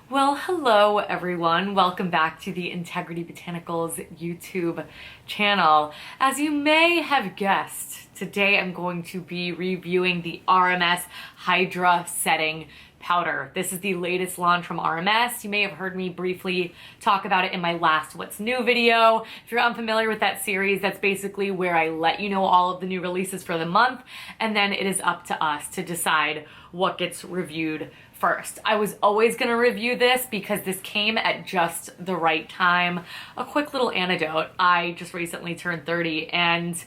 Well, hello everyone. Welcome back to the Integrity Botanicals YouTube channel. As you may have guessed, today I'm going to be reviewing the RMS HYDRA Setting Powder. This is the latest launch from RMS. You may have heard me briefly talk about it in my last What's New video. If you're unfamiliar with that series, that's basically where I let you know all of the new releases for the month, and then it is up to us to decide what gets reviewed first. I was always going to review this because this came at just the right time. A quick little anecdote. I just recently turned 30 and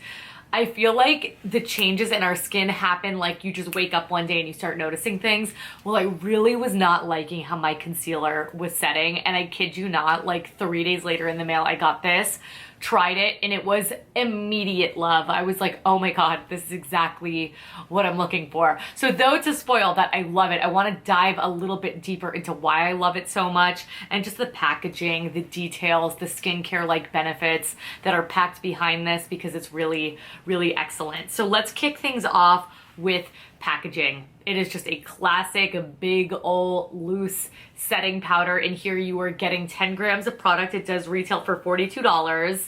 I feel like the changes in our skin happen like you just wake up one day and you start noticing things. Well, I really was not liking how my concealer was setting, and I kid you not, like 3 days later in the mail I got this, tried it, and it was immediate love. I was like, oh my god, this is exactly what I'm looking for. So though to spoil that I love it, I want to dive a little bit deeper into why I love it so much and just the packaging, the details, the skincare like benefits that are packed behind this, because it's really excellent. So let's kick things off with packaging. It is just a classic big old loose setting powder. In here you are getting 10 grams of product. It does retail for $42.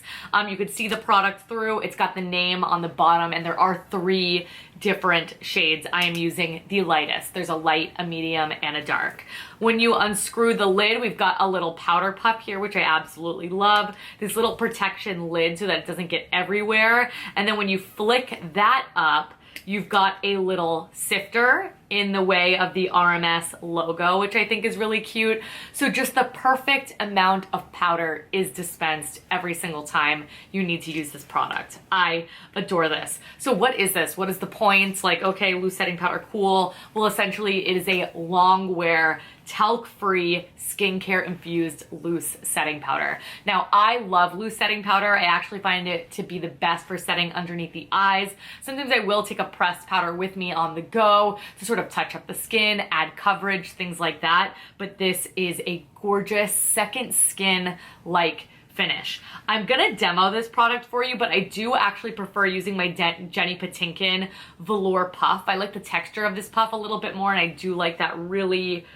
You could see the product through. It's got the name on the bottom, and there are 3 different shades. I am using the lightest. There's a light, a medium, and a dark. When you unscrew the lid, we've got a little powder puff here, which I absolutely love. This little protection lid so that it doesn't get everywhere. And then when you flick that up, you've got a little sifter in the way of the RMS logo, which I think is really cute. So just the perfect amount of powder is dispensed every single time you need to use this product. I adore this. So what is this? What is the point? Like, okay, loose setting powder, cool. Well, essentially it is a long wear, talc-free, skincare infused loose setting powder. Now, I love loose setting powder. I actually find it to be the best for setting underneath the eyes. Sometimes I will take a pressed powder with me on the go to sort of touch up the skin, add coverage, things like that. But this is a gorgeous second skin-like finish. I'm gonna demo this product for you, but I do actually prefer using my Jenny Patinkin velour puff. I like the texture of this puff a little bit more, and I do like that really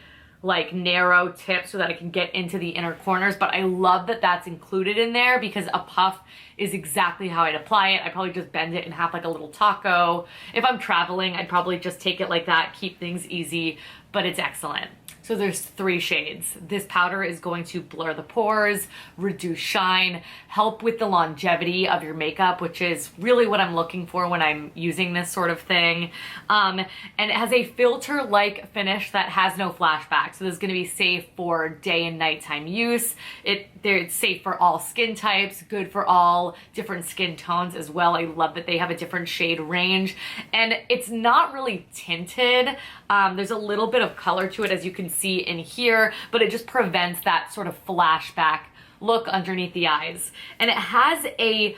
like narrow tip so that I can get into the inner corners. But I love that that's included in there, because a puff is exactly how I'd apply it. I probably just bend it in half like a little taco. If I'm traveling, I'd probably just take it like that, keep things easy, but it's excellent. So there's 3 shades. This powder is going to blur the pores, reduce shine, help with the longevity of your makeup, which is really what I'm looking for when I'm using this sort of thing. And it has a filter-like finish that has no flashback. So this is gonna be safe for day and nighttime use. It's safe for all skin types, good for all different skin tones as well. I love that they have a different shade range. And it's not really tinted. There's a little bit of color to it, as you can see in here, but it just prevents that sort of flashback look underneath the eyes. And it has a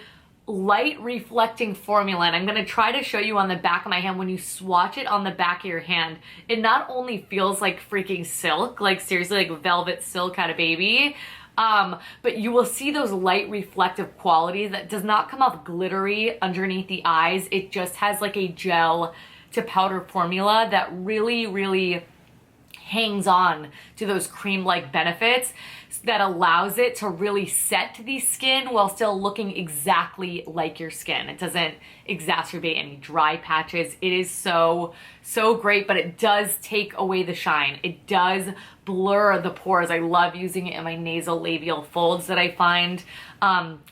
light reflecting formula, and I'm going to try to show you on the back of my hand. When you swatch it on the back of your hand, it not only feels like freaking silk, like seriously like velvet silk had a baby, but you will see those light reflective qualities that does not come off glittery underneath the eyes. It just has like a gel to powder formula that really hangs on to those cream-like benefits that allows it to really set the skin while still looking exactly like your skin. It doesn't exacerbate any dry patches. It is so great, but it does take away the shine. It does blur the pores. I love using it in my nasal labial folds that I find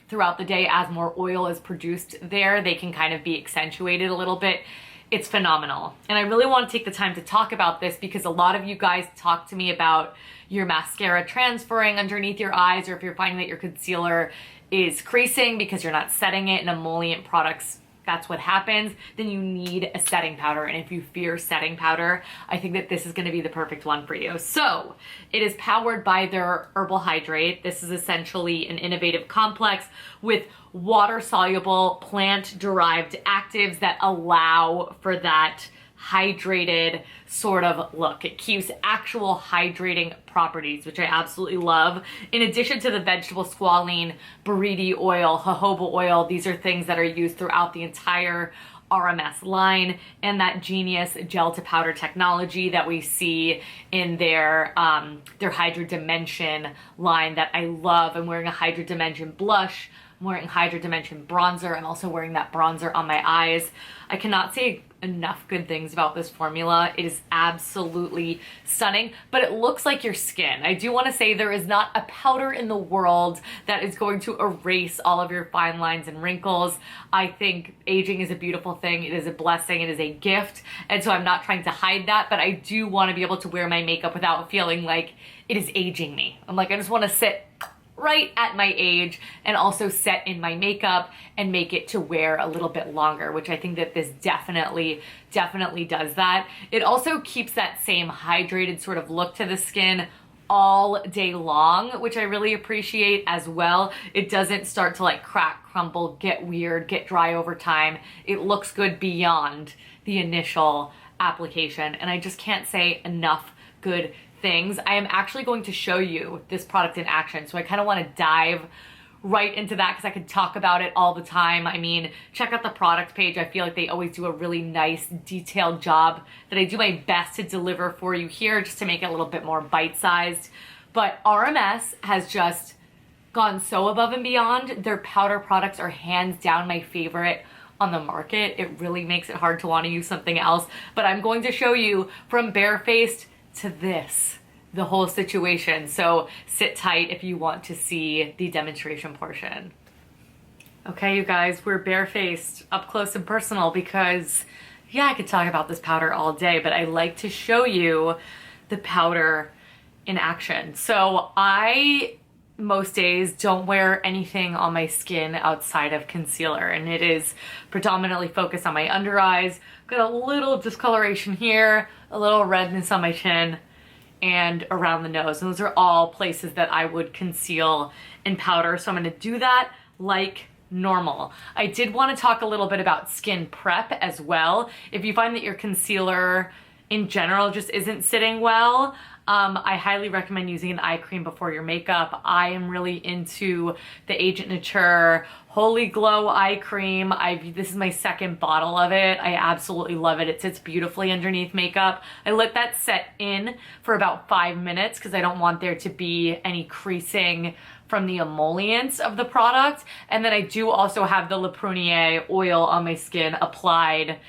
throughout the day. As more oil is produced there, they can kind of be accentuated a little bit. It's phenomenal. And I really want to take the time to talk about this because a lot of you guys talk to me about your mascara transferring underneath your eyes, or if you're finding that your concealer is creasing because you're not setting it, and emollient products, that's what happens, then you need a setting powder. And if you fear setting powder, I think that this is going to be the perfect one for you. So it is powered by their herbal hydrate. This is essentially an innovative complex with water-soluble plant-derived actives that allow for that hydrated sort of look. It keeps actual hydrating properties, which I absolutely love. In addition to the vegetable squalene, buriti oil, jojoba oil, these are things that are used throughout the entire RMS line and that Genius gel to powder technology that we see in their Hydra Dimension line that I love. I'm wearing a Hydra Dimension blush. I'm wearing Hydra Dimension bronzer. I'm also wearing that bronzer on my eyes. I cannot say enough good things about this formula. It is absolutely stunning, but it looks like your skin. I do want to say there is not a powder in the world that is going to erase all of your fine lines and wrinkles. I think aging is a beautiful thing. It is a blessing. It is a gift. And so I'm not trying to hide that, but I do want to be able to wear my makeup without feeling like it is aging me. I'm like, I just want to sit right at my age and also set in my makeup and make it to wear a little bit longer, which I think that this definitely does that. It also keeps that same hydrated sort of look to the skin all day long, which I really appreciate as well. It doesn't start to like crack, crumble, get weird, get dry over time. It looks good beyond the initial application, and I just can't say enough good things. I am actually going to show you this product in action, so I kind of want to dive right into that because I could talk about it all the time. I mean, check out the product page. I feel like they always do a really nice detailed job that I do my best to deliver for you here just to make it a little bit more bite-sized. But RMS has just gone so above and beyond. Their powder products are hands down my favorite on the market. It really makes it hard to want to use something else, but I'm going to show you from barefaced to this, the whole situation. So sit tight if you want to see the demonstration portion. Okay, you guys, we're barefaced, up close and personal, because yeah, I could talk about this powder all day, but I like to show you the powder in action. So I most days don't wear anything on my skin outside of concealer, and it is predominantly focused on my under eyes. Got a little discoloration here, a little redness on my chin, and around the nose. And those are all places that I would conceal in powder. So I'm gonna do that like normal. I did want to talk a little bit about skin prep as well. If you find that your concealer in general just isn't sitting well, I highly recommend using an eye cream before your makeup. I am really into the Agent Nature Holy Glow eye cream. This is my second bottle of it. I absolutely love it. It sits beautifully underneath makeup. I let that set in for about 5 minutes because I don't want there to be any creasing from the emollients of the product. And then I do also have the Le Prunier oil on my skin applied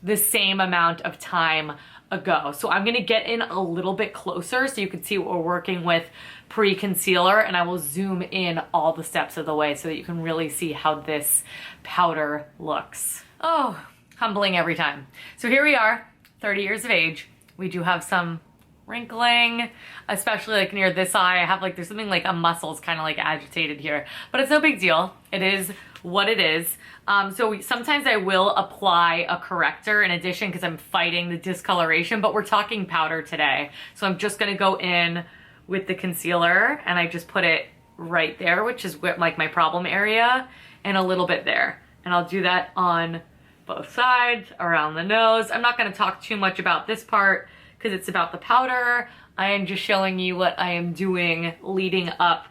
the same amount of time ago. So I'm gonna get in a little bit closer so you can see what we're working with pre-concealer, and I will zoom in all the steps of the way so that you can really see how this powder looks. Oh, humbling every time. So here we are, 30 years of age. We do have some wrinkling, especially like near this eye. I have like, there's something like a muscle's kind of like agitated here, but it's no big deal. It is what it is. Sometimes I will apply a corrector in addition because I'm fighting the discoloration, but we're talking powder today. So I'm just gonna go in with the concealer and I just put it right there, which is like my problem area, and a little bit there. And I'll do that on both sides, around the nose. I'm not gonna talk too much about this part because it's about the powder. I am just showing you what I am doing leading up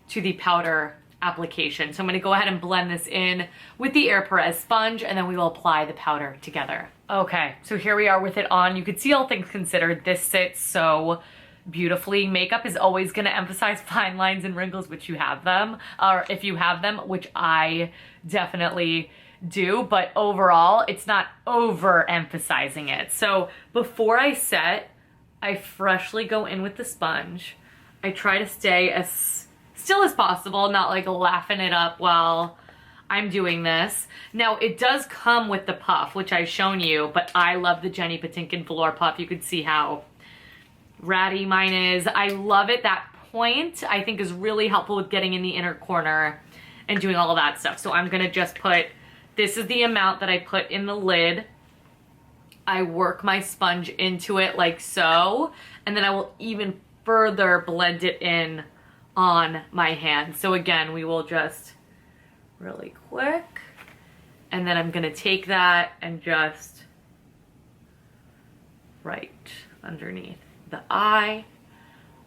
to the powder application. So I'm gonna go ahead and blend this in with the Air Perez sponge, and then we will apply the powder together. Okay, so here we are with it on. You can see, all things considered, this sits so beautifully. Makeup is always gonna emphasize fine lines and wrinkles, which you have them, or if you have them, which I definitely do, but overall, it's not overemphasizing it. So before I set, I freshly go in with the sponge. I try to stay as still as possible, not like laughing it up while I'm doing this. Now, it does come with the puff, which I've shown you, but I love the Jenny Patinkin Velour Puff. You can see how ratty mine is. I love it. That point, I think, is really helpful with getting in the inner corner and doing all of that stuff. So I'm gonna just put, this is the amount that I put in the lid. I work my sponge into it like so, and then I will even further blend it in on my hand. So again, we will just really quick, and then I'm gonna take that and just right underneath the eye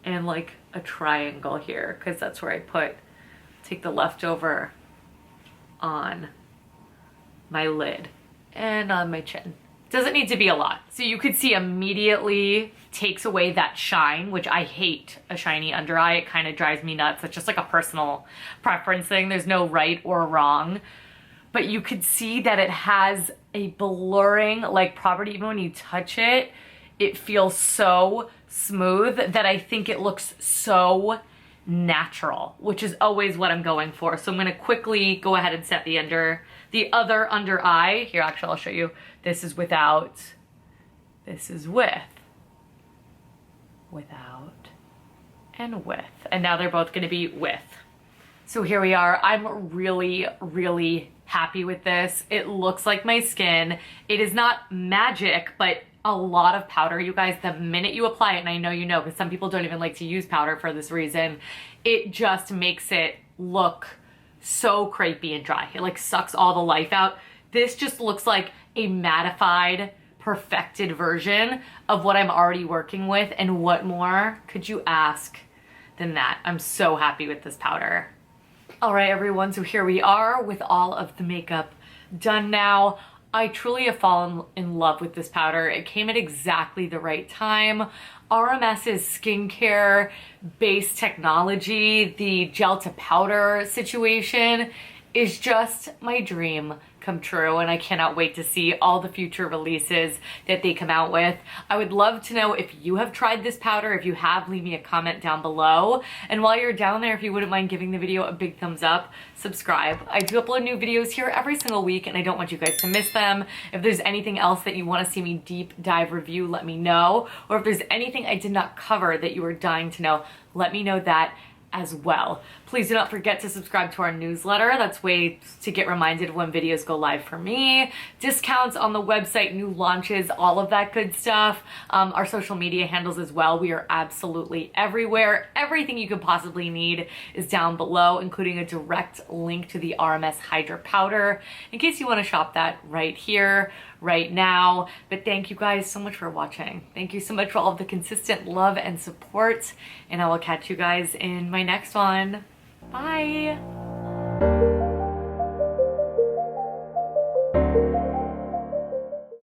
and like a triangle here, because that's where I take the leftover on my lid. and on my chin. Doesn't need to be a lot. So you could see immediately takes away that shine, which I hate a shiny under eye. It kind of drives me nuts. It's just like a personal preference thing. There's no right or wrong. But you could see that it has a blurring like property. Even when you touch it, it feels so smooth that I think it looks so natural, which is always what I'm going for. So I'm gonna quickly go ahead and set the other under eye. Here, actually, I'll show you. This is without, this is with, without, and with. And now they're both gonna be with. So here we are. I'm really, really happy with this. It looks like my skin. It is not magic, but a lot of powder, you guys, the minute you apply it, and I know you know, because some people don't even like to use powder for this reason, it just makes it look so crepey and dry. It like sucks all the life out. This just looks like a mattified, perfected version of what I'm already working with, and what more could you ask than that? I'm so happy with this powder. All right, everyone, so here we are with all of the makeup done now. I truly have fallen in love with this powder. It came at exactly the right time. RMS's skincare base technology, the gel to powder situation is just my dream come true, and I cannot wait to see all the future releases that they come out with. I would love to know if you have tried this powder. If you have, leave me a comment down below. And while you're down there, if you wouldn't mind giving the video a big thumbs up, subscribe. I do upload new videos here every single week, and I don't want you guys to miss them. If there's anything else that you want to see me deep dive review, let me know. Or if there's anything I did not cover that you are dying to know, let me know that as well. Please do not forget to subscribe to our newsletter. That's ways to get reminded of when videos go live for me. Discounts on the website, new launches, all of that good stuff. Our social media handles as well. We are absolutely everywhere. Everything you could possibly need is down below, including a direct link to the RMS HYDRA powder in case you want to shop that right here, right now. But thank you guys so much for watching. Thank you so much for all of the consistent love and support, and I will catch you guys in my next one. Bye.